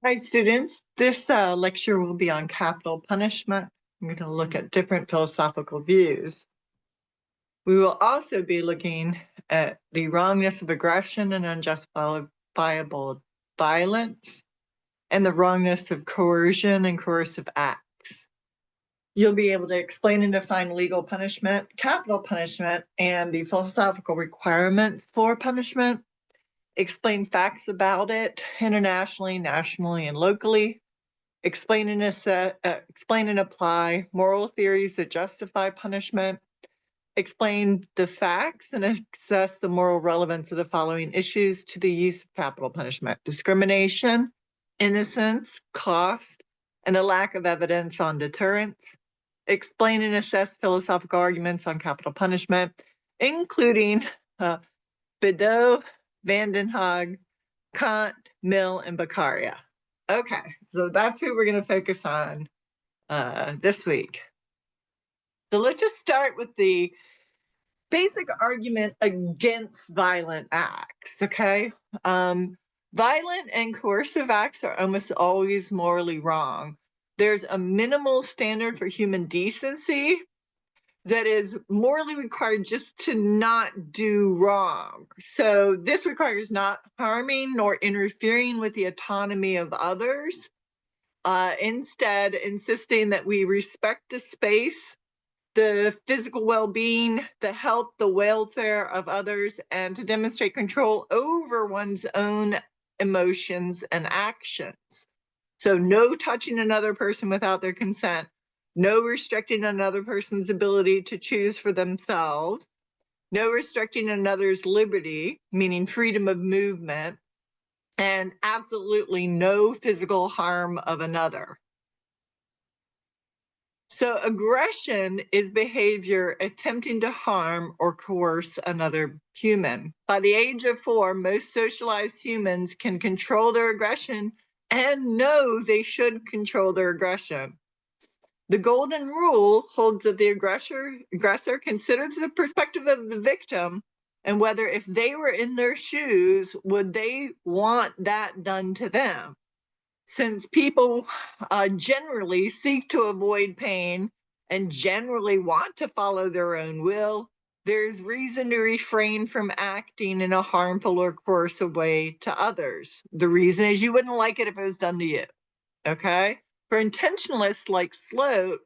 Hi, students. This lecture will be on capital punishment. I'm going to look at different philosophical views. We will also be looking at the wrongness of aggression and unjustifiable violence, and the wrongness of coercion and coercive acts. You'll be able to explain and define legal punishment, capital punishment, and the philosophical requirements for punishment, explain facts about it internationally, nationally, and locally, explain and apply moral theories that justify punishment, explain the facts and assess the moral relevance of the following issues to the use of capital punishment: discrimination, innocence, cost, and a lack of evidence on deterrence. Explain and assess philosophical arguments on capital punishment, including Bedau, Haag, Kant, Mill, and Beccaria. Okay, so that's who we're going to focus on this week. So let's just start with the basic argument against violent acts, okay? Violent and coercive acts are almost always morally wrong. There's a minimal standard for human decency that is morally required just to not do wrong. So this requires not harming nor interfering with the autonomy of others, instead insisting that we respect the space, the physical well-being, the health, the welfare of others, and to demonstrate control over one's own emotions and actions. So no touching another person without their consent, no restricting another person's ability to choose for themselves, no restricting another's liberty, meaning freedom of movement, and absolutely no physical harm of another. So aggression is behavior attempting to harm or coerce another human. By the age of 4, most socialized humans can control their aggression and know they should control their aggression. The golden rule holds that the aggressor considers the perspective of the victim and whether, if they were in their shoes, would they want that done to them. Since people generally seek to avoid pain and generally want to follow their own will, there's reason to refrain from acting in a harmful or coercive way to others. The reason is you wouldn't like it if it was done to you, okay? For intentionalists like Sloat,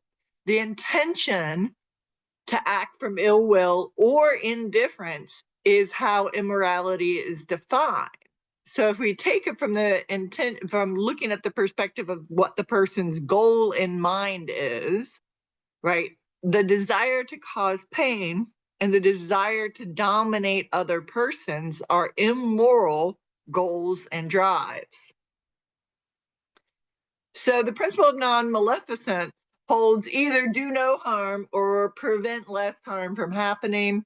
the intention to act from ill will or indifference is how immorality is defined. So if we take it from the intent, from looking at the perspective of what the person's goal in mind is, right? The desire to cause pain and the desire to dominate other persons are immoral goals and drives. So the principle of non-maleficence holds either do no harm or prevent less harm from happening.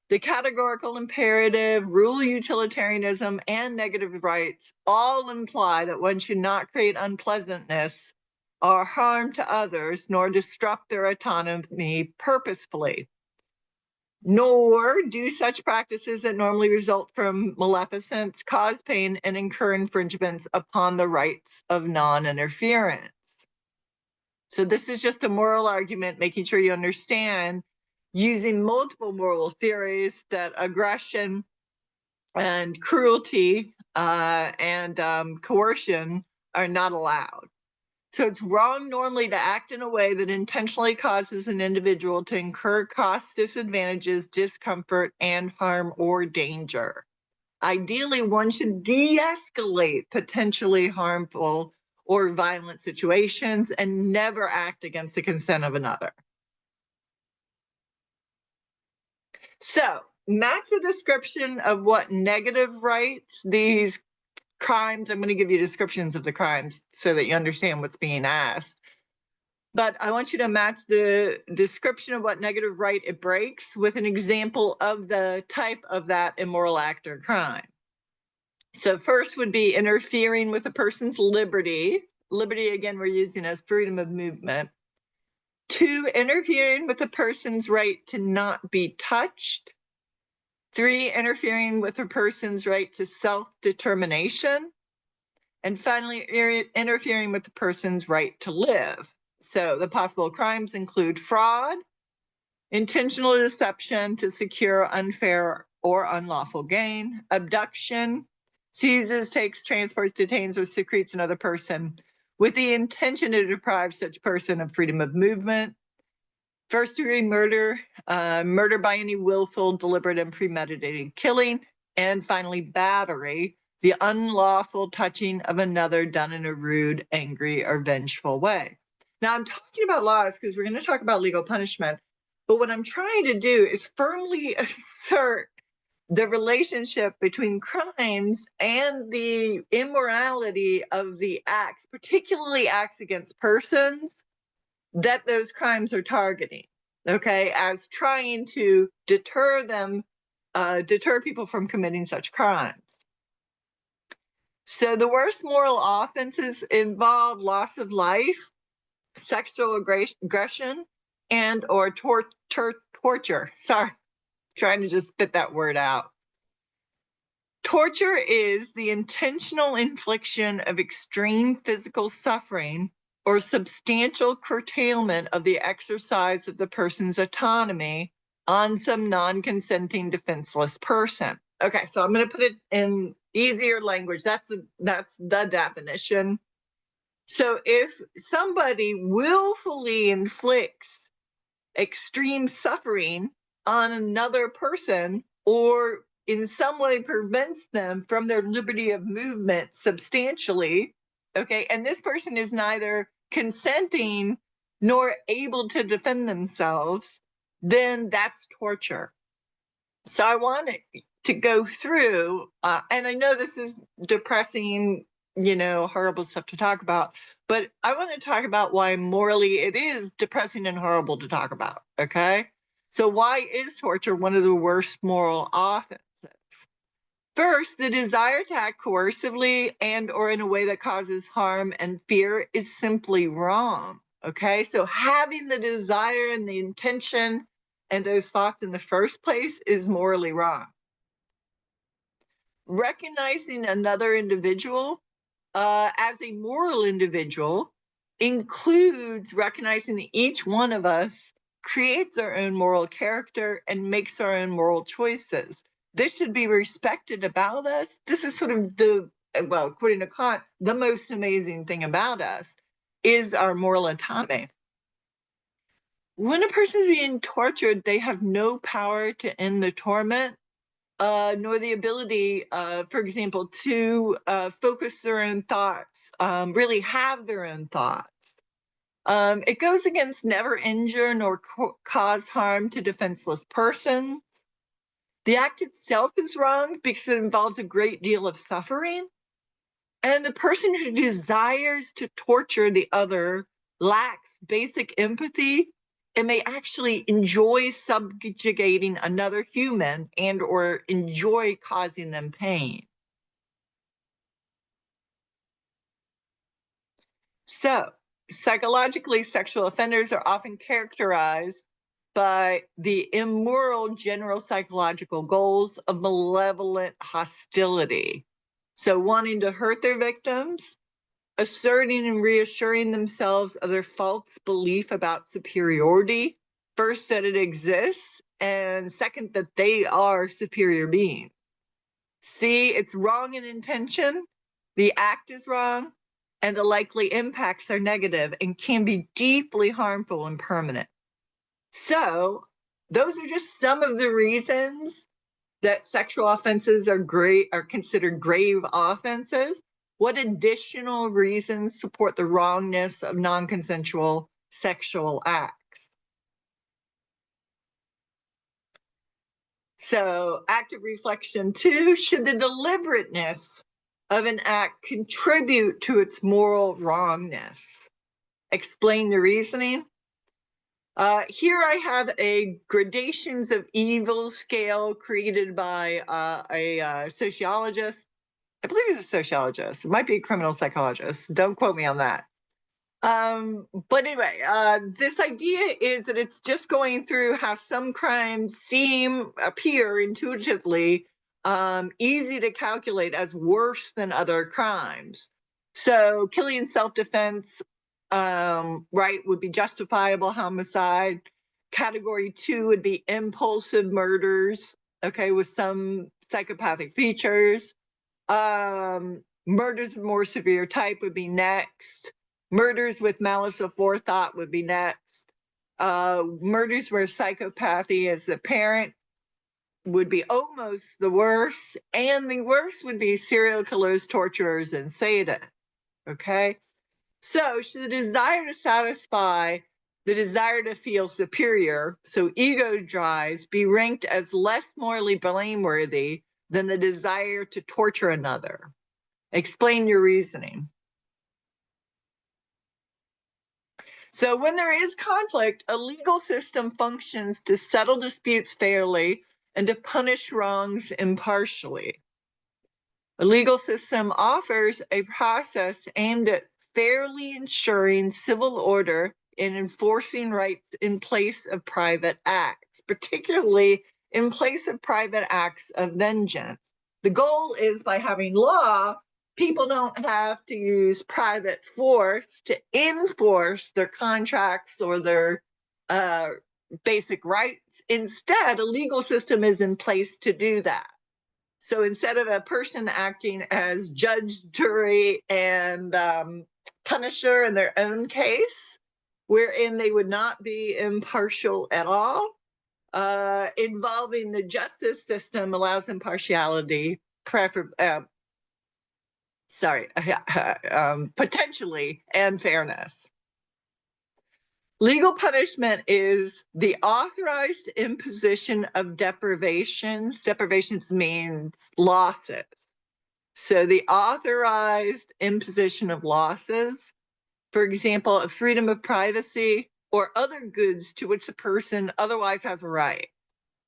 The categorical imperative, rule utilitarianism, and negative rights all imply that one should not create unpleasantness or harm to others, nor disrupt their autonomy purposefully. Nor do such practices that normally result from maleficence cause pain and incur infringements upon the rights of non-interference. So this is just a moral argument, making sure you understand, using multiple moral theories, that aggression and cruelty and coercion are not allowed. So it's wrong normally to act in a way that intentionally causes an individual to incur costs, disadvantages, discomfort, and harm or danger. Ideally, one should de-escalate potentially harmful or violent situations and never act against the consent of another. So that's a description of what negative rights, these crimes, I'm going to give you descriptions of the crimes so that you understand what's being asked. But I want you to match the description of what negative right it breaks with an example of the type of that immoral act or crime. So first would be interfering with a person's liberty. Liberty, again, we're using as freedom of movement. 2, interfering with a person's right to not be touched. 3, interfering with a person's right to self-determination. And finally, interfering with the person's right to live. So the possible crimes include fraud, intentional deception to secure unfair or unlawful gain, abduction, seizes, takes, transports, detains, or secretes another person with the intention to deprive such person of freedom of movement, first-degree murder, murder by any willful, deliberate, and premeditated killing, and finally, battery, the unlawful touching of another done in a rude, angry, or vengeful way. Now, I'm talking about laws because we're going to talk about legal punishment, but what I'm trying to do is firmly assert the relationship between crimes and the immorality of the acts, particularly acts against persons, that those crimes are targeting, okay, as trying to deter them, deter people from committing such crimes. So the worst moral offenses involve loss of life, sexual aggression, and or torture. Sorry, trying to just spit that word out. Torture is the intentional infliction of extreme physical suffering or substantial curtailment of the exercise of the person's autonomy on some non-consenting defenseless person. Okay, so I'm going to put it in easier language. That's the definition. So if somebody willfully inflicts extreme suffering on another person or in some way prevents them from their liberty of movement substantially, okay, and this person is neither consenting nor able to defend themselves, then that's torture. So I want to go through, and I know this is depressing, horrible stuff to talk about, but I want to talk about why morally it is depressing and horrible to talk about, okay? So why is torture one of the worst moral offenses? First, the desire to act coercively and or in a way that causes harm and fear is simply wrong, okay? So having the desire and the intention and those thoughts in the first place is morally wrong. Recognizing another individual as a moral individual includes recognizing that each one of us creates our own moral character and makes our own moral choices. This should be respected about us. This is sort of according to Kant, the most amazing thing about us is our moral autonomy. When a person is being tortured, they have no power to end the torment, nor the ability, for example, to focus their own thoughts, really have their own thoughts. It goes against never injure nor cause harm to defenseless persons. The act itself is wrong because it involves a great deal of suffering. And the person who desires to torture the other lacks basic empathy and may actually enjoy subjugating another human and or enjoy causing them pain. So, psychologically, sexual offenders are often characterized by the immoral general psychological goals of malevolent hostility. So, wanting to hurt their victims, asserting and reassuring themselves of their false belief about superiority, first, that it exists, and second, that they are superior beings. C, it's wrong in intention, the act is wrong, and the likely impacts are negative and can be deeply harmful and permanent. So those are just some of the reasons that sexual offenses are considered grave offenses. What additional reasons support the wrongness of non-consensual sexual acts? So, active reflection 2, should the deliberateness of an act contribute to its moral wrongness? Explain the reasoning. Here I have a gradations of evil scale created by a sociologist. I believe he's a sociologist. It might be a criminal psychologist. Don't quote me on that. But anyway, this idea is that it's just going through how some crimes appear intuitively easy to calculate as worse than other crimes. So killing in self-defense, right, would be justifiable homicide. Category 2 would be impulsive murders, okay, with some psychopathic features. Murders of more severe type would be next. Murders with malice aforethought would be next. Murders where psychopathy is apparent would be almost the worst. And the worst would be serial killers, torturers, and sadists. Okay? So should the desire to satisfy the desire to feel superior, so ego drives, be ranked as less morally blameworthy than the desire to torture another? Explain your reasoning. So when there is conflict, a legal system functions to settle disputes fairly and to punish wrongs impartially. A legal system offers a process aimed at fairly ensuring civil order and enforcing rights in place of private acts, particularly in place of private acts of vengeance. The goal is, by having law, people don't have to use private force to enforce their contracts or their basic rights. Instead, a legal system is in place to do that. So instead of a person acting as judge, jury, and punisher in their own case, wherein they would not be impartial at all, involving the justice system allows impartiality, potentially, and fairness. Legal punishment is the authorized imposition of deprivations. Deprivations means losses. So the authorized imposition of losses, for example, of freedom of privacy or other goods to which a person otherwise has a right,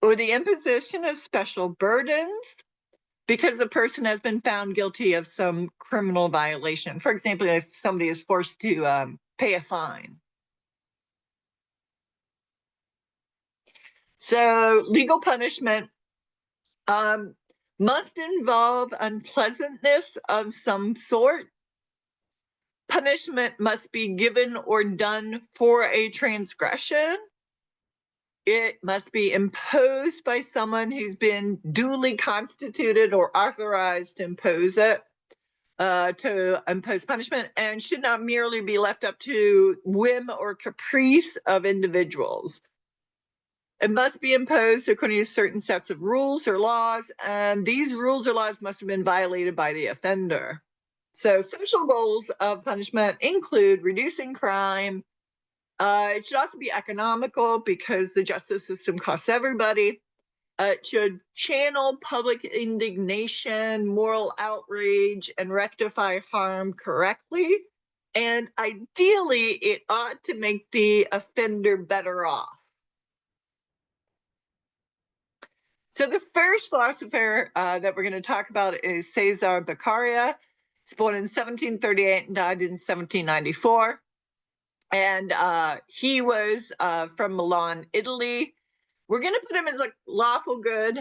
or the imposition of special burdens because the person has been found guilty of some criminal violation. For example, if somebody is forced to pay a fine. So legal punishment must involve unpleasantness of some sort. Punishment must be given or done for a transgression. It must be imposed by someone who's been duly constituted or authorized to impose it, to impose punishment, and should not merely be left up to whim or caprice of individuals. It must be imposed according to certain sets of rules or laws, and these rules or laws must have been violated by the offender. So social goals of punishment include reducing crime. It should also be economical because the justice system costs everybody. It should channel public indignation, moral outrage, and rectify harm correctly. And ideally, it ought to make the offender better off. So the first philosopher that we're going to talk about is Cesare Beccaria. He's born in 1738 and died in 1794. And he was from Milan, Italy. We're going to put him as like lawful good.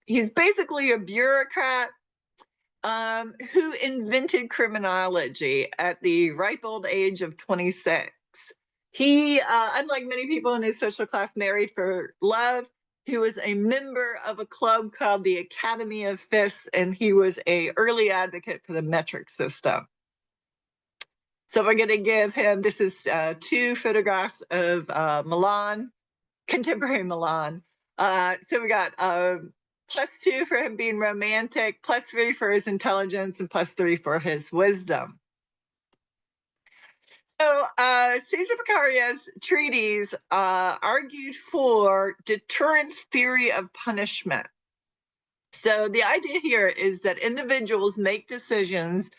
He's basically a bureaucrat who invented criminology at the ripe old age of 26. He, unlike many people in his social class, married for love. He was a member of a club called the Academy of Fists, and he was an early advocate for the metric system. So we're going to give him, this is 2 photographs of Milan, contemporary Milan. So we got +2 for him being romantic, +3 for his intelligence, and +3 for his wisdom. So Cesare Beccaria's treatise argued for deterrence theory of punishment. So the idea here is that individuals make decisions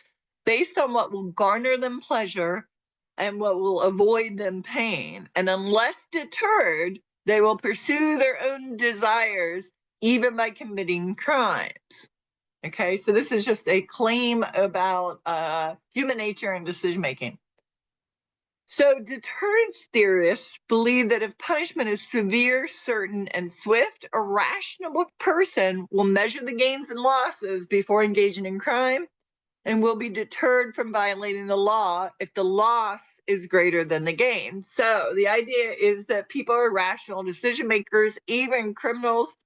based on what will garner them pleasure and what will avoid them pain. And unless deterred, they will pursue their own desires, even by committing crimes. Okay, so this is just a claim about human nature and decision-making. So deterrence theorists believe that if punishment is severe, certain, and swift, a rational person will measure the gains and losses before engaging in crime, and will be deterred from violating the law if the loss is greater than the gain. So the idea is that people are rational decision makers, even criminals.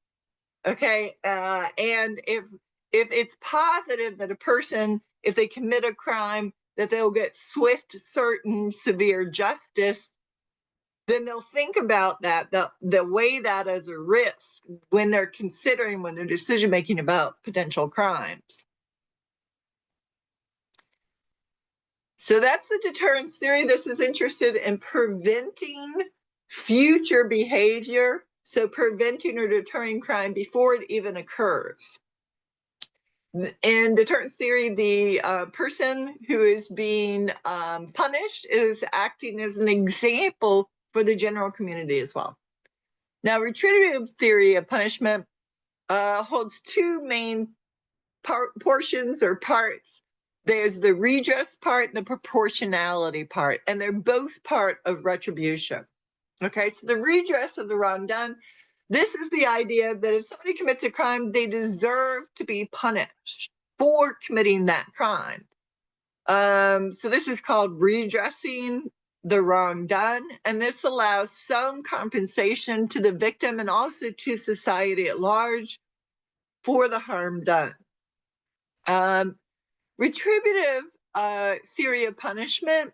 Okay, and if it's positive that a person, if they commit a crime, that they'll get swift, certain, severe justice, then they'll think about that, they'll weigh that as a risk when they're considering, when they're decision making about potential crimes. So that's the deterrence theory. This is interested in preventing future behavior, so preventing or deterring crime before it even occurs. In deterrence theory, the person who is being punished is acting as an example for the general community as well. Now, retributive theory of punishment holds two main portions or parts. There's the redress part and the proportionality part, and they're both part of retribution. Okay, so the redress of the wrong done, this is the idea that if somebody commits a crime, they deserve to be punished for committing that crime. So this is called redressing the wrong done, and this allows some compensation to the victim and also to society at large for the harm done. Retributive theory of punishment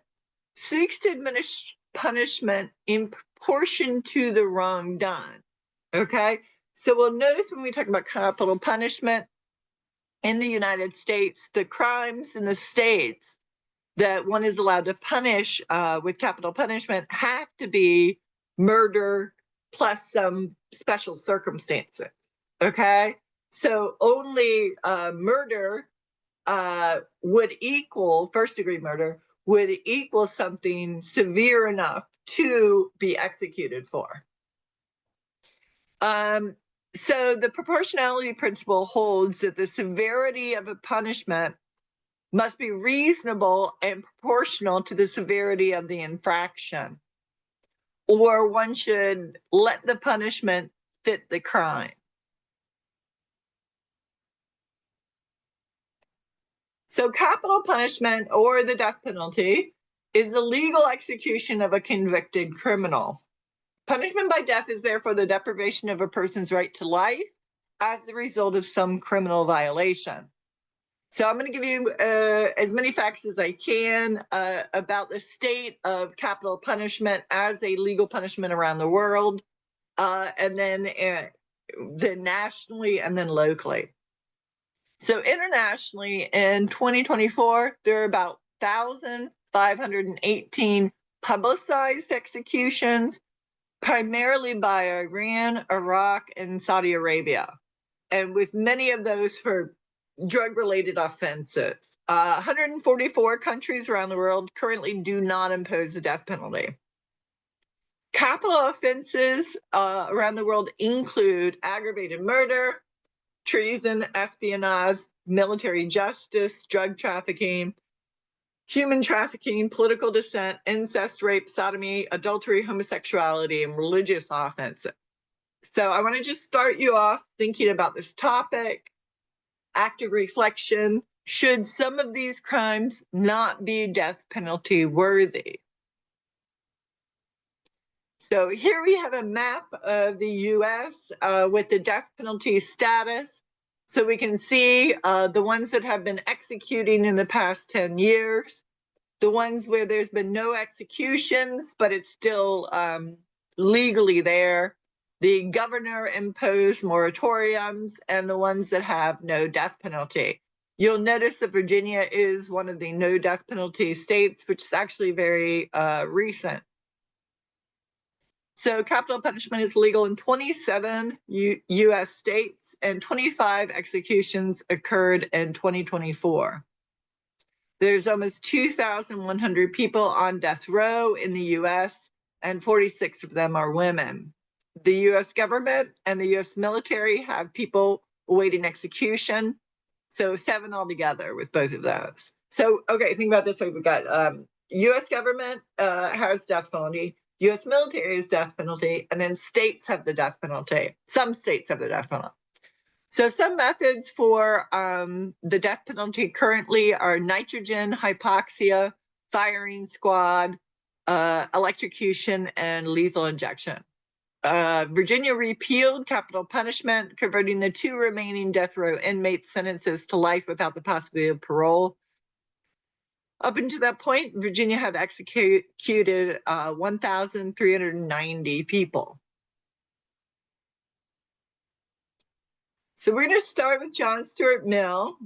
seeks to administer punishment in proportion to the wrong done. Okay, so we'll notice when we talk about capital punishment in the United States, the crimes in the states that one is allowed to punish with capital punishment have to be murder plus some special circumstances. Okay, so only murder would equal, first-degree murder would equal something severe enough to be executed for. So the proportionality principle holds that the severity of a punishment must be reasonable and proportional to the severity of the infraction, or one should let the punishment fit the crime. So capital punishment, or the death penalty, is the legal execution of a convicted criminal. Punishment by death is therefore the deprivation of a person's right to life as a result of some criminal violation. So I'm going to give you as many facts as I can about the state of capital punishment as a legal punishment around the world, and then nationally and then locally. So internationally, in 2024, there are about 1,518 publicized executions, primarily by Iran, Iraq, and Saudi Arabia, and with many of those for drug-related offenses. 144 countries around the world currently do not impose the death penalty. Capital offenses around the world include aggravated murder, treason, espionage, military justice, drug trafficking, human trafficking, political dissent, incest, rape, sodomy, adultery, homosexuality, and religious offenses. So I want to just start you off thinking about this topic. Active reflection: should some of these crimes not be death penalty worthy? So here we have a map of the US with the death penalty status. So we can see the ones that have been executing in the past 10 years, the ones where there's been no executions, but it's still legally there, the governor imposed moratoriums, and the ones that have no death penalty. You'll notice that Virginia is one of the no death penalty states, which is actually very recent. So capital punishment is legal in 27 US states, and 25 executions occurred in 2024. There's almost 2,100 people on death row in the US, and 46 of them are women. The US government and the US military have people awaiting execution, so 7 altogether with both of those. So, okay, think about this way. We've got US government has death penalty, US military has death penalty, and then states have the death penalty. Some states have the death penalty. So some methods for the death penalty currently are nitrogen, hypoxia, firing squad, electrocution, and lethal injection. Virginia repealed capital punishment, converting the 2 remaining death row inmates' sentences to life without the possibility of parole. Up until that point, Virginia had executed 1,390 people. So we're going to start with John Stuart Mill,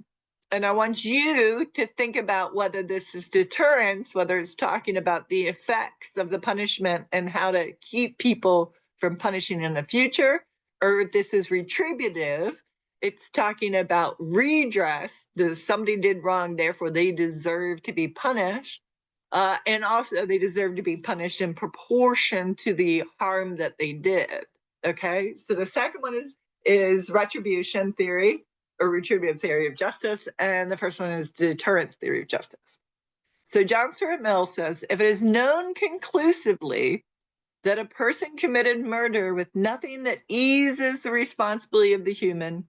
and I want you to think about whether this is deterrence, whether it's talking about the effects of the punishment and how to keep people from punishing in the future, or if this is retributive, it's talking about redress. Somebody did wrong, therefore they deserve to be punished. And also they deserve to be punished in proportion to the harm that they did. Okay, so the second one is retribution theory, or retributive theory of justice, and the first one is deterrence theory of justice. So John Stuart Mill says, if it is known conclusively that a person committed murder with nothing that eases the responsibility of the human,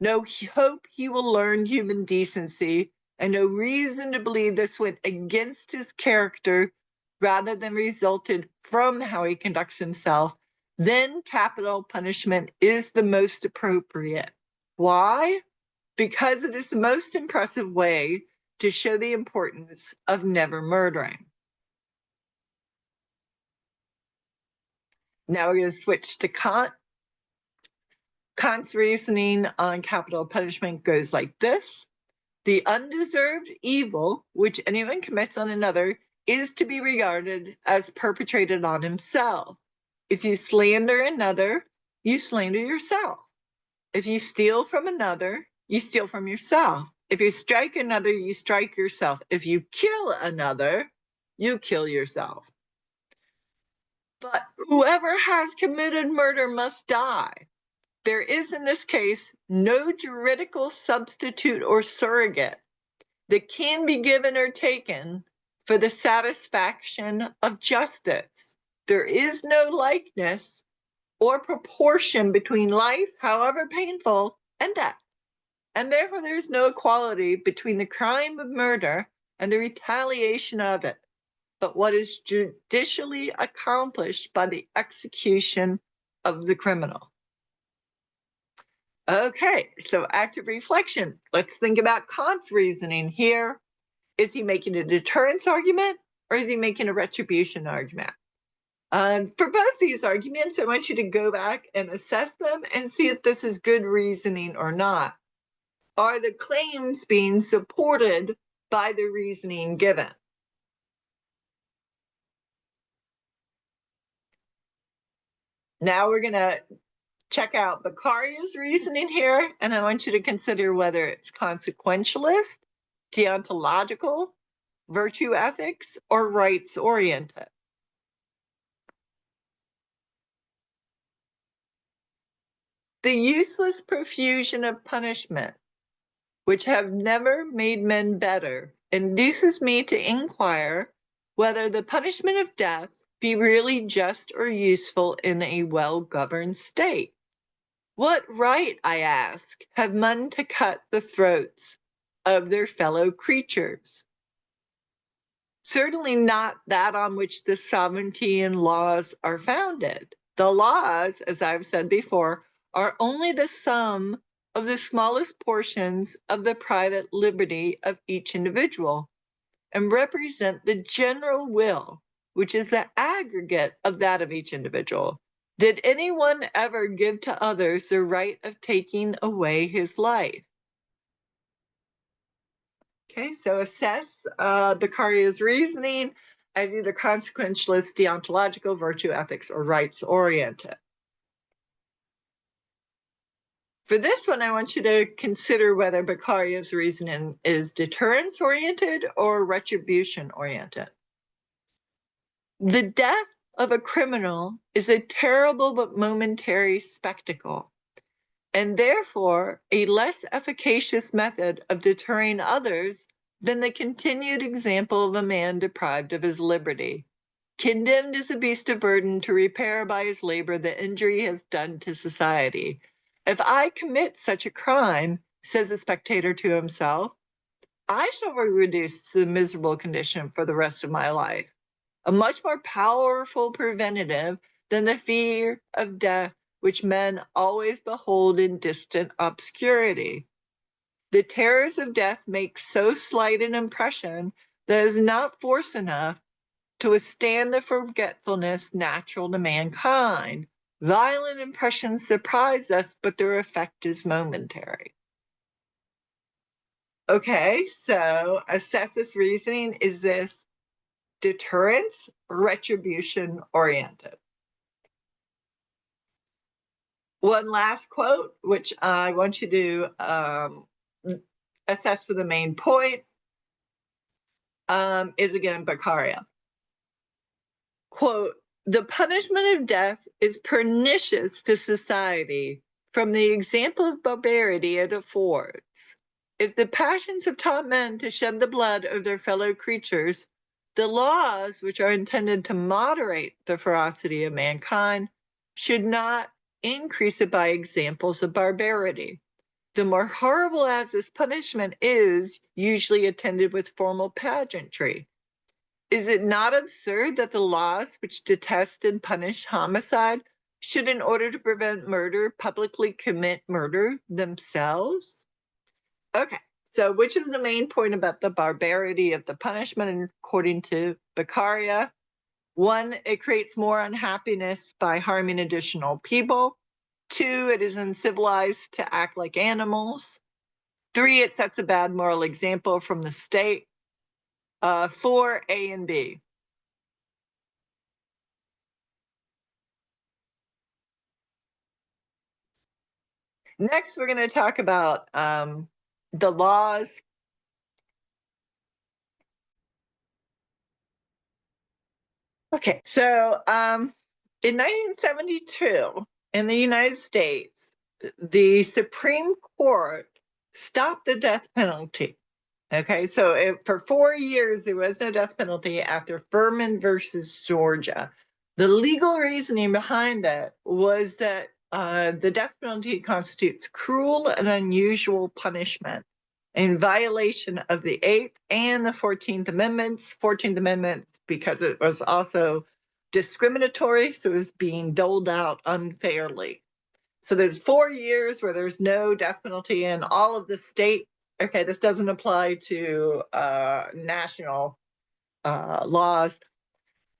no hope he will learn human decency, and no reason to believe this went against his character rather than resulted from how he conducts himself, then capital punishment is the most appropriate. Why? Because it is the most impressive way to show the importance of never murdering. Now we're going to switch to Kant. Kant's reasoning on capital punishment goes like this. The undeserved evil which anyone commits on another is to be regarded as perpetrated on himself. If you slander another, you slander yourself. If you steal from another, you steal from yourself. If you strike another, you strike yourself. If you kill another, you kill yourself. But whoever has committed murder must die. There is, in this case, no juridical substitute or surrogate that can be given or taken for the satisfaction of justice. There is no likeness or proportion between life, however painful, and death. And therefore, there is no equality between the crime of murder and the retaliation of it, but what is judicially accomplished by the execution of the criminal. Okay, so active reflection. Let's think about Kant's reasoning here. Is he making a deterrence argument, or is he making a retribution argument? For both these arguments, I want you to go back and assess them and see if this is good reasoning or not. Are the claims being supported by the reasoning given? Now we're going to check out Beccaria's reasoning here, and I want you to consider whether it's consequentialist, deontological, virtue ethics, or rights-oriented. The useless profusion of punishment, which have never made men better, induces me to inquire whether the punishment of death be really just or useful in a well-governed state. What right, I ask, have men to cut the throats of their fellow creatures? Certainly not that on which the sovereignty and laws are founded. The laws, as I've said before, are only the sum of the smallest portions of the private liberty of each individual and represent the general will, which is the aggregate of that of each individual. Did anyone ever give to others the right of taking away his life? Okay, so assess Beccaria's reasoning as either consequentialist, deontological, virtue ethics, or rights-oriented. For this one, I want you to consider whether Beccaria's reasoning is deterrence-oriented or retribution-oriented. The death of a criminal is a terrible but momentary spectacle, and therefore a less efficacious method of deterring others than the continued example of a man deprived of his liberty, condemned as a beast of burden to repair by his labor the injury he has done to society, If I commit such a crime, says the spectator to himself, I shall be reduced to the miserable condition for the rest of my life, a much more powerful preventative than the fear of death, which men always behold in distant obscurity. The terrors of death make so slight an impression that it is not force enough to withstand the forgetfulness natural to mankind. Violent impressions surprise us, but their effect is momentary. Okay, so assess this reasoning. Is this deterrence, retribution oriented? One last quote, which I want you to assess for the main point, is again Beccaria. Quote, the punishment of death is pernicious to society from the example of barbarity it affords. If the passions have taught men to shed the blood of their fellow creatures, the laws which are intended to moderate the ferocity of mankind should not increase it by examples of barbarity. The more horrible as this punishment is, usually attended with formal pageantry. Is it not absurd that the laws which detest and punish homicide should, in order to prevent murder, publicly commit murder themselves? Okay, so which is the main point about the barbarity of the punishment? And according to Beccaria, one, it creates more unhappiness by harming additional people. Two, it is uncivilized to act like animals. Three, it sets a bad moral example from the state. Four, A and B. Next, we're going to talk about the laws. Okay, so in 1972, in the United States, the Supreme Court stopped the death penalty. Okay, so for 4 years, there was no death penalty after Furman versus Georgia. The legal reasoning behind it was that the death penalty constitutes cruel and unusual punishment in violation of the 8th and the 14th Amendments. 14th Amendment because it was also discriminatory, so it was being doled out unfairly. So there's 4 years where there's no death penalty in all of the state. Okay, this doesn't apply to national laws.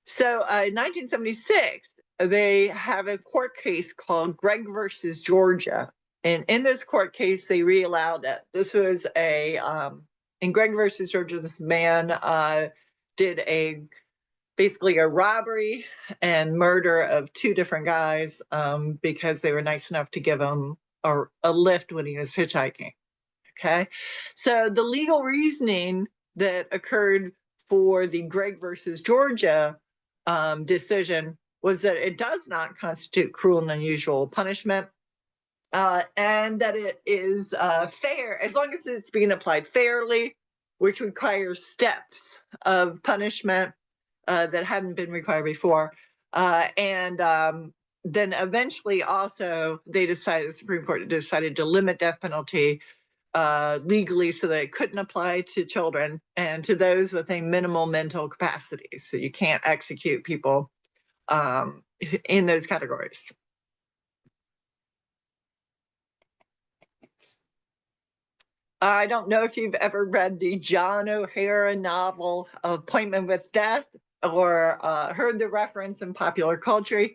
So in 1976, they have a court case called Gregg versus Georgia. And in this court case, they re-allowed it. This was in Gregg versus Georgia, this man did basically a robbery and murder of 2 different guys because they were nice enough to give him a lift when he was hitchhiking. Okay, so the legal reasoning that occurred for the Gregg versus Georgia decision was that it does not constitute cruel and unusual punishment, and that it is fair as long as it's being applied fairly, which requires steps of punishment that hadn't been required before. And then eventually also the Supreme Court decided to limit death penalty legally so that it couldn't apply to children and to those with a minimal mental capacity. So you can't execute people in those categories. I don't know if you've ever read the John O'Hara novel Appointment with Death or heard the reference in popular culture.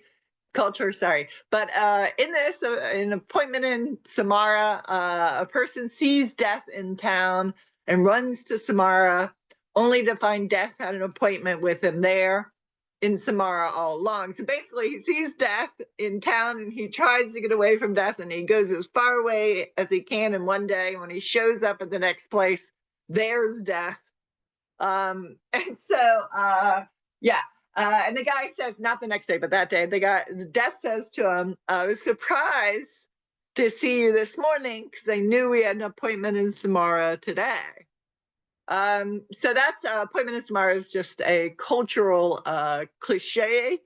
But in this, an appointment in Samara, a person sees death in town and runs to Samara, only to find death had an appointment with him there in Samara all along. So basically, he sees death in town and he tries to get away from death, and he goes as far away as he can. And one day, when he shows up at the next place, there's death. And the guy says, not the next day, but that day, the death says to him, I was surprised to see you this morning because I knew we had an appointment in Samara today. So that's appointment in Samara is just a cultural cliche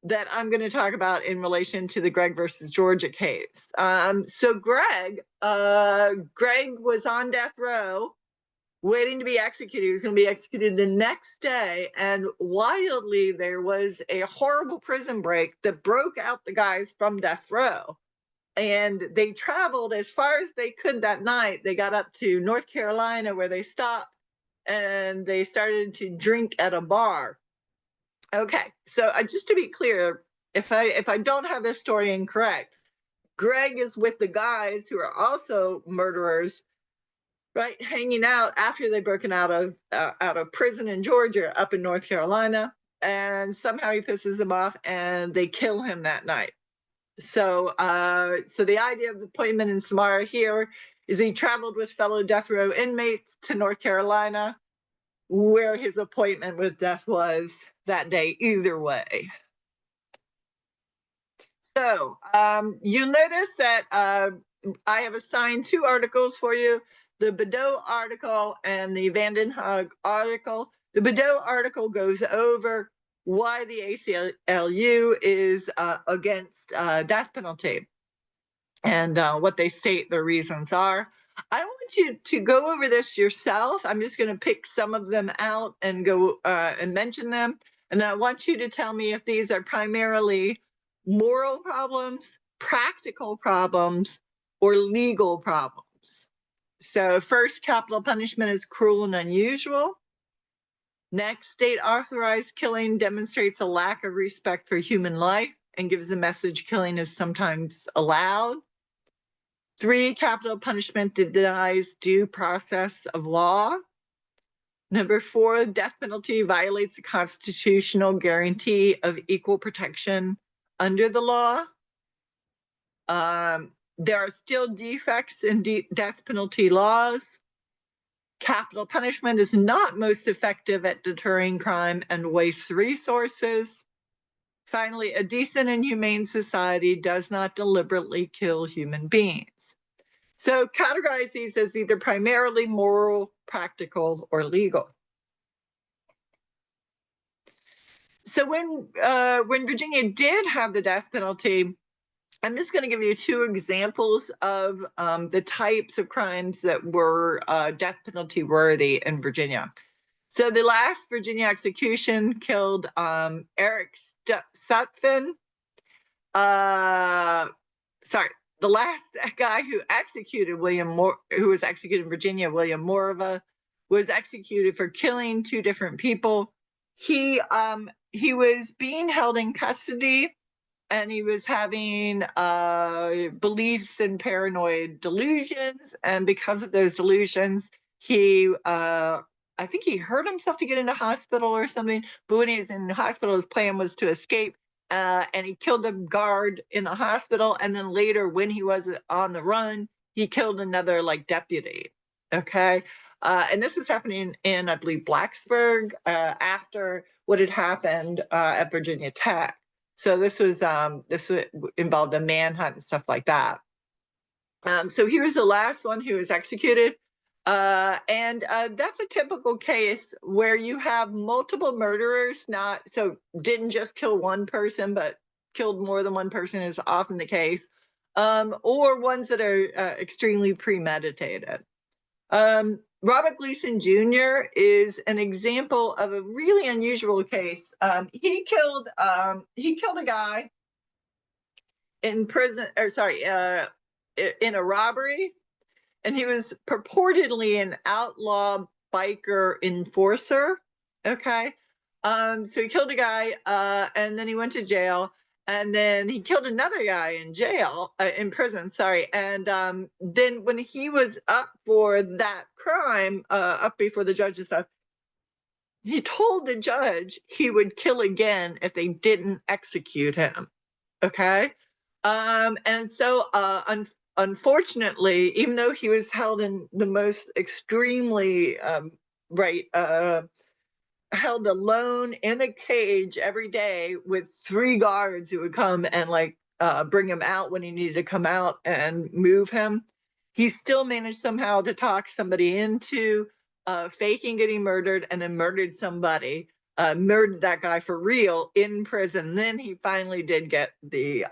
that I'm going to talk about in relation to the Gregg versus Georgia case. So Gregg was on death row, waiting to be executed. He was going to be executed the next day, and wildly, there was a horrible prison break that broke out the guys from death row. And they traveled as far as they could that night. They got up to North Carolina, where they stopped, and they started to drink at a bar. Okay, so just to be clear, if I don't have this story incorrect, Gregg is with the guys who are also murderers, right, hanging out after they've broken out of prison in Georgia, up in North Carolina, and somehow he pisses them off, and they kill him that night. So the idea of the appointment in Samara here is he traveled with fellow death row inmates to North Carolina, where his appointment with death was that day either way. So you'll notice that I have assigned two articles for you, the Bedau article and the Vanden Haag article. The Bedau article goes over why the ACLU is against death penalty and what they state their reasons are. I want you to go over this yourself. I'm just going to pick some of them out and go and mention them. And I want you to tell me if these are primarily moral problems, practical problems, or legal problems. So first, capital punishment is cruel and unusual. Next, state authorized killing demonstrates a lack of respect for human life and gives the message killing is sometimes allowed. 3, capital punishment denies due process of law. Number 4, death penalty violates the constitutional guarantee of equal protection under the law. There are still defects in death penalty laws. Capital punishment is not most effective at deterring crime and wastes resources. Finally, a decent and humane society does not deliberately kill human beings. So categorize these as either primarily moral, practical, or legal. So when Virginia did have the death penalty, I'm just going to give you 2 examples of the types of crimes that were death penalty worthy in Virginia. So the last Virginia execution killed Eric Sutphin. The last guy who executed who was executed in Virginia, William Morava, was executed for killing 2 different people. He was being held in custody, and he was having beliefs and paranoid delusions. And because of those delusions, I think he hurt himself to get into hospital or something. But when he was in the hospital, his plan was to escape. And he killed a guard in the hospital. And then later, when he was on the run, he killed another deputy. Okay. And this was happening in, I believe, Blacksburg after what had happened at Virginia Tech. So this involved a manhunt and stuff like that. So he was the last one who was executed. And that's a typical case where you have multiple murderers, didn't just kill one person, but killed more than one person is often the case, or ones that are extremely premeditated. Robert Gleason Jr. is an example of a really unusual case. He killed a guy in prison, in a robbery. And he was purportedly an outlaw biker enforcer. Okay. So he killed a guy and then he went to jail. And then he killed another guy in prison. And then when he was up for that crime, up before the judge and stuff, he told the judge he would kill again if they didn't execute him. Okay. And so unfortunately, even though he was held in the most extremely held alone in a cage every day with 3 guards who would come and bring him out when he needed to come out and move him, he still managed somehow to talk somebody into faking getting murdered and then murdered somebody. murdered that guy for real in prison. Then he finally did get the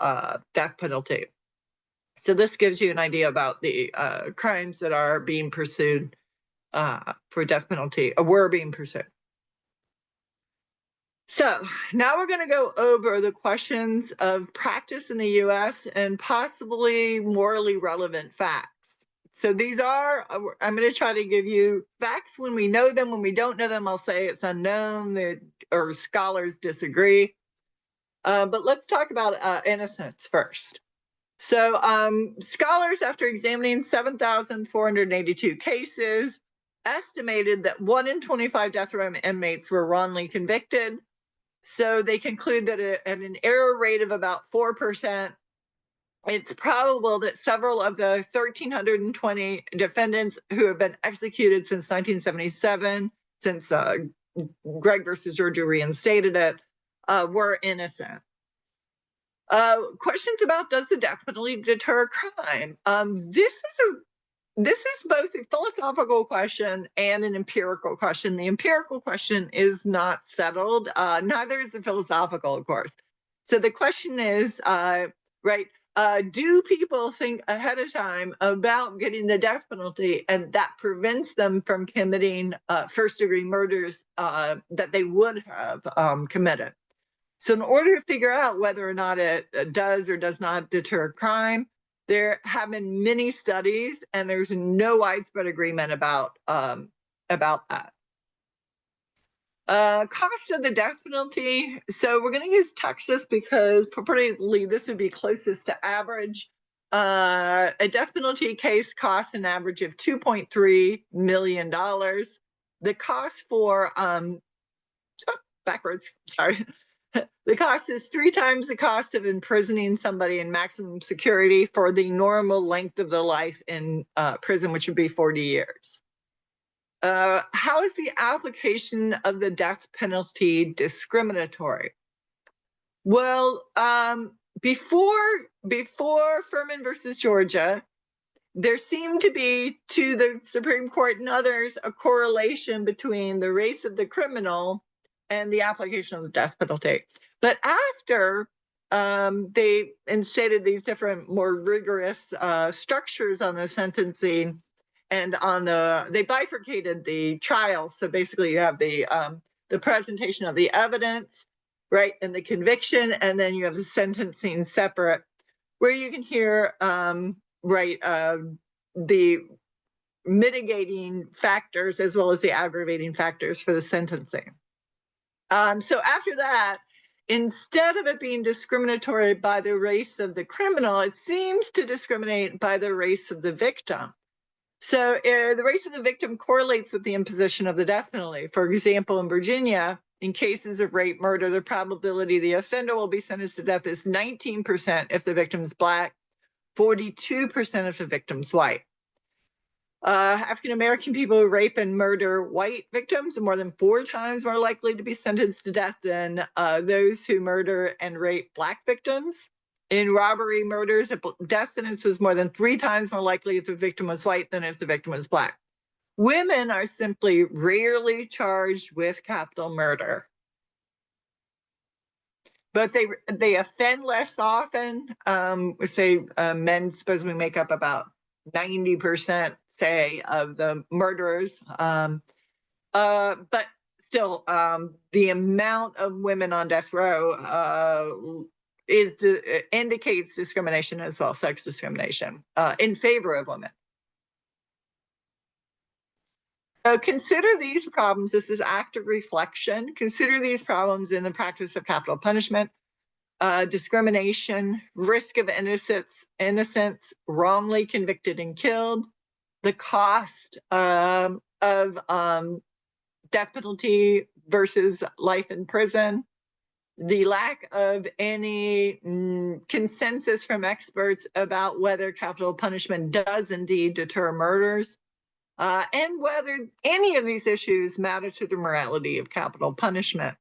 death penalty. So this gives you an idea about the crimes that are being pursued for death penalty, were being pursued. So now we're going to go over the questions of practice in the US and possibly morally relevant facts. So these are, I'm going to try to give you facts when we know them. When we don't know them, I'll say it's unknown, or scholars disagree. But let's talk about innocence first. So scholars, after examining 7,482 cases, estimated that 1 in 25 death row inmates were wrongly convicted. So they conclude that at an error rate of about 4%, it's probable that several of the 1,320 defendants who have been executed since 1977, since Gregg versus Georgia reinstated it, were innocent. Questions about, does the death penalty deter crime? This is both a philosophical question and an empirical question. The empirical question is not settled. Neither is the philosophical, of course. So the question is, do people think ahead of time about getting the death penalty, and that prevents them from committing first-degree murders that they would have committed? So in order to figure out whether or not it does or does not deter crime, there have been many studies, and there's no widespread agreement about that. Cost of the death penalty. So we're going to use Texas because purportedly this would be closest to average. A death penalty case costs an average of $2.3 million. The cost for the cost is 3 times the cost of imprisoning somebody in maximum security for the normal length of their life in prison, which would be 40 years. How is the application of the death penalty discriminatory? Well, before Furman versus Georgia, there seemed to be, to the Supreme Court and others, a correlation between the race of the criminal and the application of the death penalty. But after they instated these different, more rigorous structures on the sentencing, and they bifurcated the trials. So basically, you have the presentation of the evidence, right, and the conviction, and then you have the sentencing separate, where you can hear the mitigating factors as well as the aggravating factors for the sentencing. So after that, instead of it being discriminatory by the race of the criminal, it seems to discriminate by the race of the victim. So the race of the victim correlates with the imposition of the death penalty. For example, in Virginia, in cases of rape, murder, the probability the offender will be sentenced to death is 19% if the victim is Black, 42% if the victim's white. African-American people who rape and murder white victims are more than 4 times more likely to be sentenced to death than those who murder and rape Black victims. In robbery murders, the death sentence was more than 3 times more likely if the victim was white than if the victim was Black. Women are simply rarely charged with capital murder. But they offend less often. Say men supposedly make up about 90%, say, of the murderers. But still, the amount of women on death row indicates discrimination as well, sex discrimination, in favor of women. So consider these problems. This is active reflection. Consider these problems in the practice of capital punishment. Discrimination, risk of innocence, wrongly convicted and killed, the cost of death penalty versus life in prison, the lack of any consensus from experts about whether capital punishment does indeed deter murders, and whether any of these issues matter to the morality of capital punishment.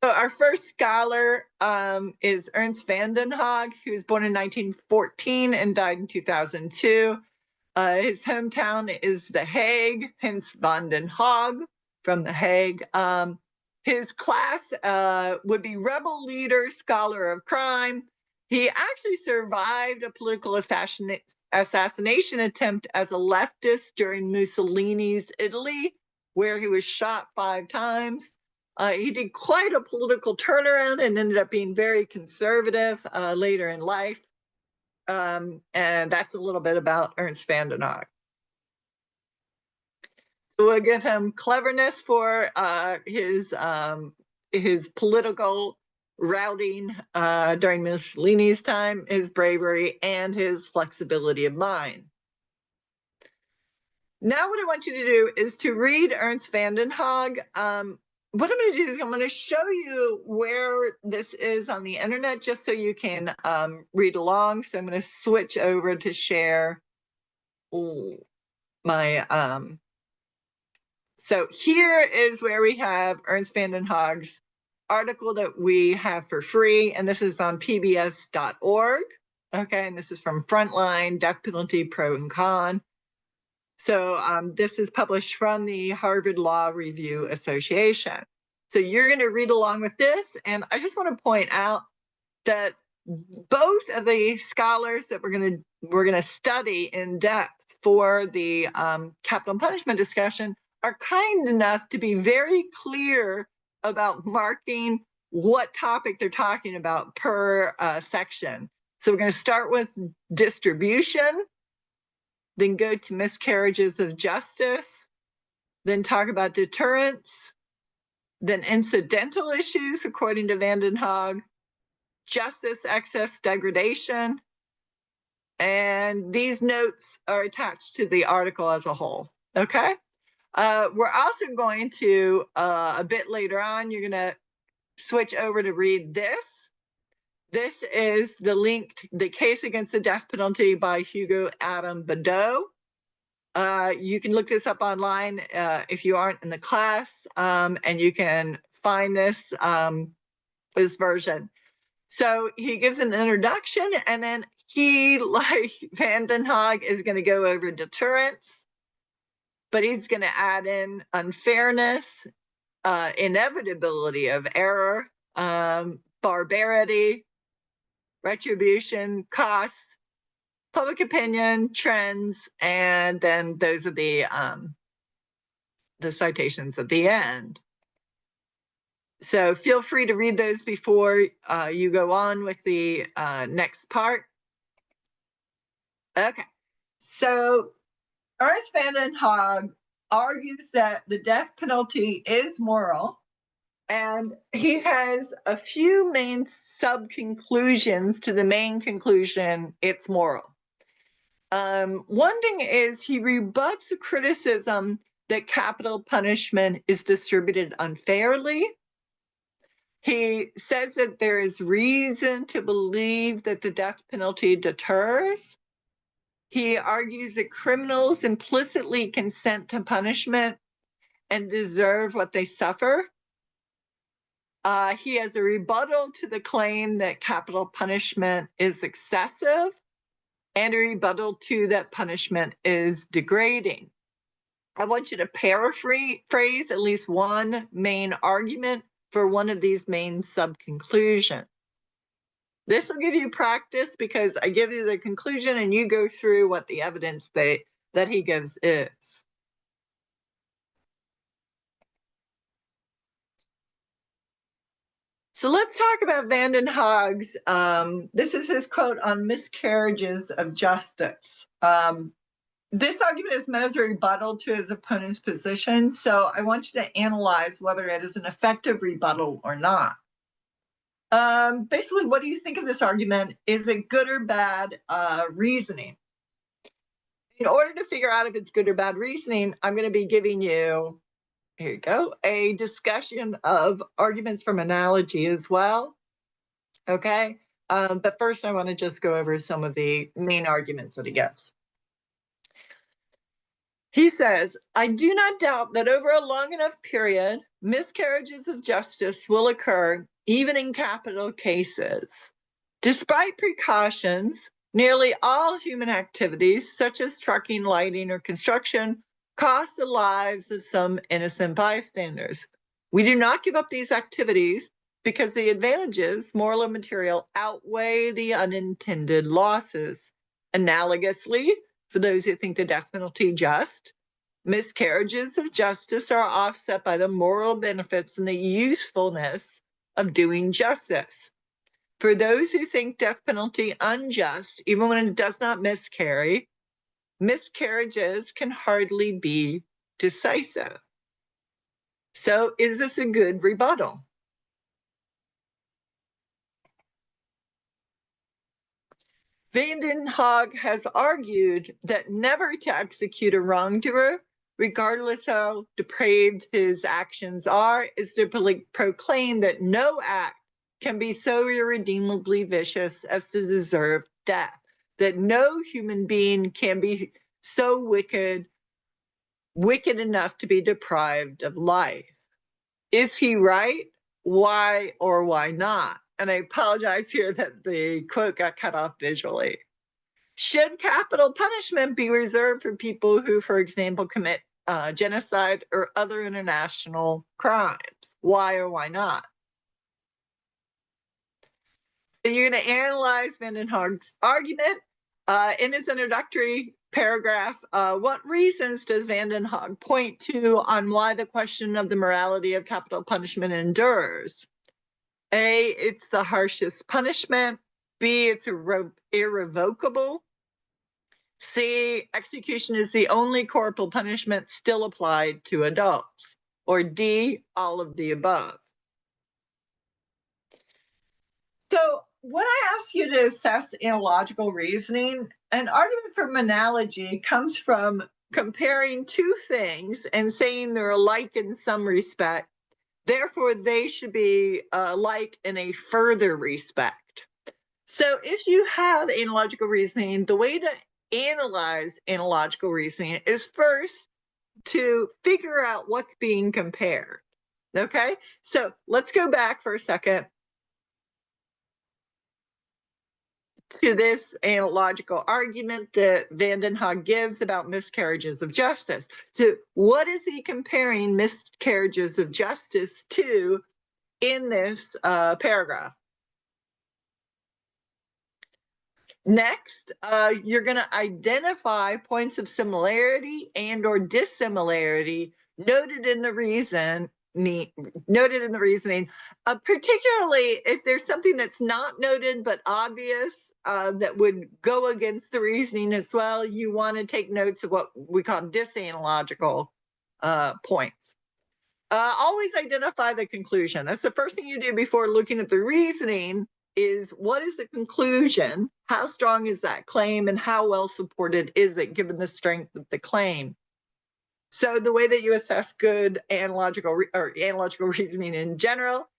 So our first scholar is Ernst van den Haag, who was born in 1914 and died in 2002. His hometown is The Hague, hence van den Haag. from the Haag. His class would be rebel leader, scholar of crime. He actually survived a political assassination attempt as a leftist during Mussolini's Italy, where he was shot 5 times. He did quite a political turnaround and ended up being very conservative later in life. And that's a little bit about Ernst van den Haag. So we'll give him cleverness for his political routing during Mussolini's time, his bravery, and his flexibility of mind. Now what I want you to do is to read Ernst van den Haag. What I'm going to do is I'm going to show you where this is on the internet just so you can read along. So I'm going to switch over to share my so here is where we have Ernst van den Haag's article that we have for free, and this is on pbs.org. Okay, and this is from Frontline, Death Penalty Pro and Con. So this is published from the Harvard Law Review Association. So you're going to read along with this, and I just want to point out that both of the scholars that we're going to study in depth for the capital punishment discussion are kind enough to be very clear about marking what topic they're talking about per section. So we're going to start with distribution, then go to miscarriages of justice, then talk about deterrence, then incidental issues, according to van den Haag, justice, excess, degradation, and these notes are attached to the article as a whole, okay? We're also going to, a bit later on, you're going to switch over to read this. This is the link, The Case Against the Death Penalty by Hugo Adam Bedau. You can look this up online if you aren't in the class, and you can find this version. So he gives an introduction, and then he, like van den Haag, is going to go over deterrence, but he's going to add in unfairness, inevitability of error, barbarity, retribution, costs, public opinion, trends, and then those are the citations at the end. So feel free to read those before you go on with the next part. Okay, so Ernst van den Haag argues that the death penalty is moral, and he has a few main sub-conclusions to the main conclusion, it's moral. One thing is he rebuts the criticism that capital punishment is distributed unfairly. He says that there is reason to believe that the death penalty deters. He argues that criminals implicitly consent to punishment and deserve what they suffer. He has a rebuttal to the claim that capital punishment is excessive, and a rebuttal to that punishment is degrading. I want you to paraphrase at least one main argument for one of these main sub-conclusions. This will give you practice because I give you the conclusion and you go through what the evidence that he gives is. So let's talk about van den Haag's, this is his quote on miscarriages of justice. This argument is meant as a rebuttal to his opponent's position, so I want you to analyze whether it is an effective rebuttal or not. Basically, what do you think of this argument? Is it good or bad reasoning? In order to figure out if it's good or bad reasoning, I'm going to be giving you, here you go, a discussion of arguments from analogy as well. Okay, but first I want to just go over some of the main arguments that he gives. He says, I do not doubt that over a long enough period, miscarriages of justice will occur even in capital cases. Despite precautions, nearly all human activities, such as trucking, lighting, or construction, cost the lives of some innocent bystanders. We do not give up these activities because the advantages, moral and material, outweigh the unintended losses. Analogously, for those who think the death penalty just, miscarriages of justice are offset by the moral benefits and the usefulness of doing justice. For those who think death penalty unjust, even when it does not miscarry, miscarriages can hardly be decisive. So is this a good rebuttal? Vanden Haag has argued that never to execute a wrongdoer, regardless how depraved his actions are, is to proclaim that no act can be so irredeemably vicious as to deserve death, that no human being can be so wicked enough to be deprived of life. Is he right? Why or why not? And I apologize here that the quote got cut off visually. Should capital punishment be reserved for people who, for example, commit genocide or other international crimes? Why or why not? So you're going to analyze Vanden Haag's argument. In his introductory paragraph, what reasons does Vanden Haag point to on why the question of the morality of capital punishment endures? A, it's the harshest punishment. B, it's irrevocable. C, execution is the only corporal punishment still applied to adults. Or D, all of the above. So when I ask you to assess analogical reasoning, an argument for analogy comes from comparing two things and saying they're alike in some respect. Therefore, they should be alike in a further respect. So if you have analogical reasoning, the way to analyze analogical reasoning is first to figure out what's being compared. Okay, so let's go back for a second to this analogical argument that Vanden Haag gives about miscarriages of justice. So what is he comparing miscarriages of justice to in this paragraph? Next, you're going to identify points of similarity and or dissimilarity noted in the reasoning, particularly if there's something that's not noted but obvious that would go against the reasoning as well. You want to take notes of what we call disanalogical points. Always identify the conclusion. That's the first thing you do before looking at the reasoning. Is what is the conclusion? How strong is that claim, and how well supported is it given the strength of the claim? So the way that you assess good analogical reasoning in general,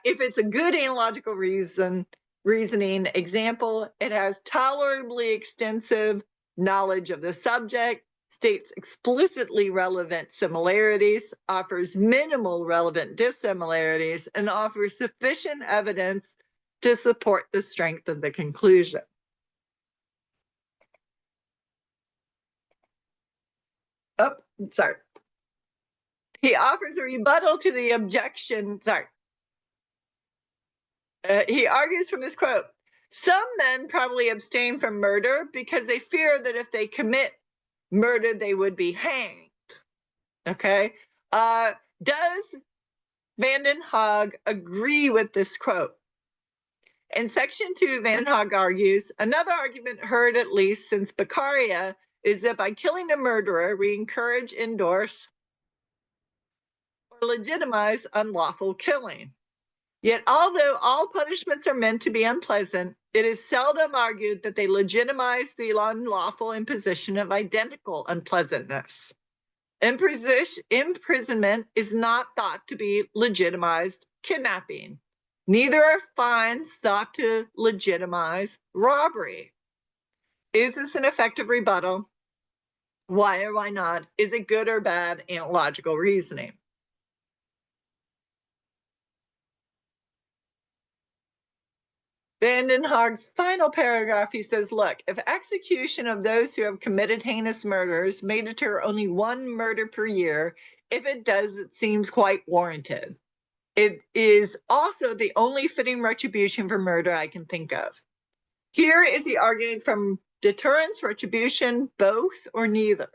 if it's a good analogical reasoning example, it has tolerably extensive knowledge of the subject, states explicitly relevant similarities, offers minimal relevant dissimilarities, and offers sufficient evidence to support the strength of the conclusion. Oh, sorry. He offers a rebuttal to the objection. Sorry. He argues from this quote, some men probably abstain from murder because they fear that if they commit murder, they would be hanged. Okay. Does Vanden Haag agree with this quote? In section 2, Vanden Haag argues, another argument heard at least since Beccaria is that by killing a murderer, we encourage, endorse, or legitimize unlawful killing. Yet, although all punishments are meant to be unpleasant, it is seldom argued that they legitimize the unlawful imposition of identical unpleasantness. Imprisonment is not thought to be legitimized kidnapping. Neither are fines thought to legitimize robbery. Is this an effective rebuttal? Why or why not? Is it good or bad analogical reasoning? Van den Haag's final paragraph, he says, look, if execution of those who have committed heinous murders may deter only one murder per year, if it does, it seems quite warranted. It is also the only fitting retribution for murder I can think of. Here is the argument from deterrence, retribution, both or neither.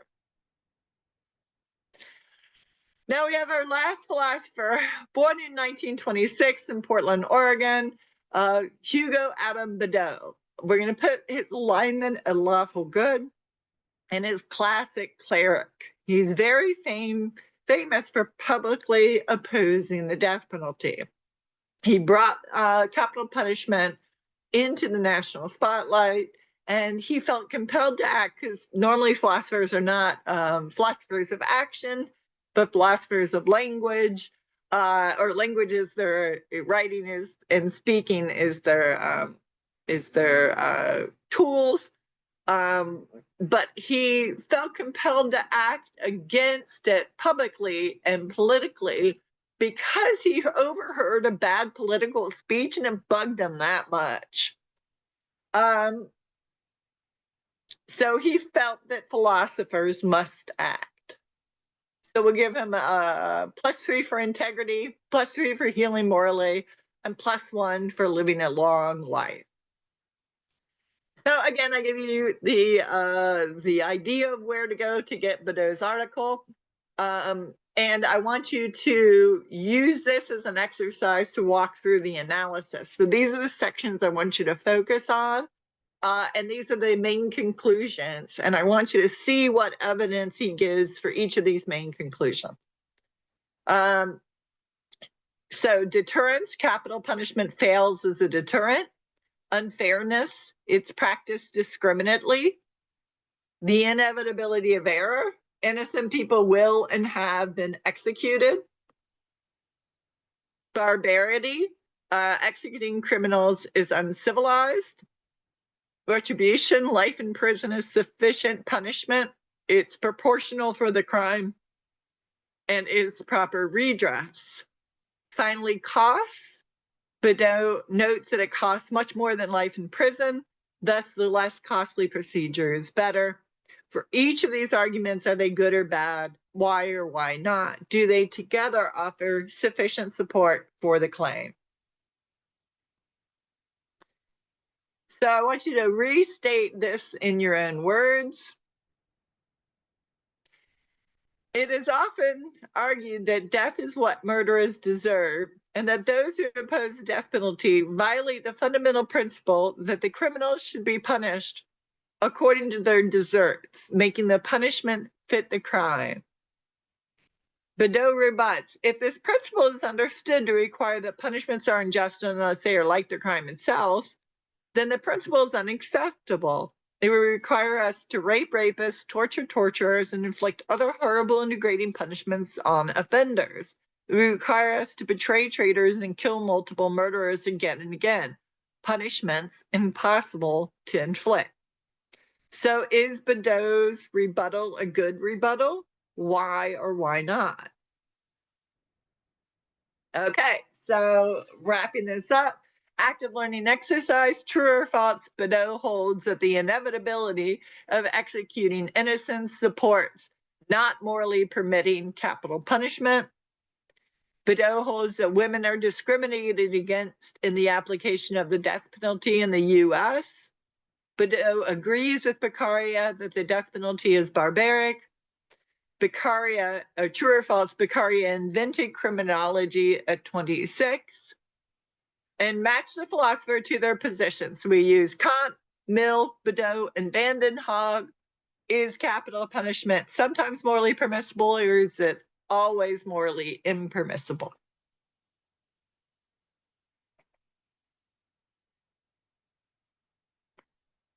Now we have our last philosopher, born in 1926 in Portland, Oregon, Hugo Adam Bedau. We're going to put his alignment at lawful good and his classic cleric. He's very famous for publicly opposing the death penalty. He brought capital punishment into the national spotlight, and he felt compelled to act because normally philosophers are not philosophers of action, but philosophers of language, or language is their writing is and speaking is their tools. But he felt compelled to act against it publicly and politically because he overheard a bad political speech and it bugged him that much. So he felt that philosophers must act. So we'll give him a +3 for integrity, +3 for healing morally, and +1 for living a long life. Now, again, I give you the idea of where to go to get Bedau's article. And I want you to use this as an exercise to walk through the analysis. So these are the sections I want you to focus on. And these are the main conclusions. And I want you to see what evidence he gives for each of these main conclusions. So deterrence, capital punishment fails as a deterrent. Unfairness, it's practiced discriminately. The inevitability of error, innocent people will and have been executed. Barbarity, executing criminals is uncivilized. Retribution, life in prison is sufficient punishment. It's proportional for the crime and is proper redress. Finally, costs. Bedau notes that it costs much more than life in prison, thus the less costly procedure is better. For each of these arguments, are they good or bad? Why or why not? Do they together offer sufficient support for the claim? So I want you to restate this in your own words. It is often argued that death is what murderers deserve, and that those who oppose the death penalty violate the fundamental principle that the criminals should be punished according to their deserts, making the punishment fit the crime. Bedau rebuts, if this principle is understood to require that punishments are unjust unless they are like the crime itself, then the principle is unacceptable. It will require us to rape rapists, torture torturers, and inflict other horrible and degrading punishments on offenders. It will require us to betray traitors and kill multiple murderers again and again. Punishments impossible to inflict. So is Bedau's rebuttal a good rebuttal? Why or why not? Okay, so wrapping this up, active learning exercise, true or false, Bedau holds that the inevitability of executing innocents supports not morally permitting capital punishment. Bedau holds that women are discriminated against in the application of the death penalty in the US. Bedau agrees with Beccaria that the death penalty is barbaric. Beccaria, true or false, Beccaria invented criminology at 26. And match the philosopher to their positions. We use Kant, Mill, Bedau, and Van den Haag. Is capital punishment sometimes morally permissible, or is it always morally impermissible?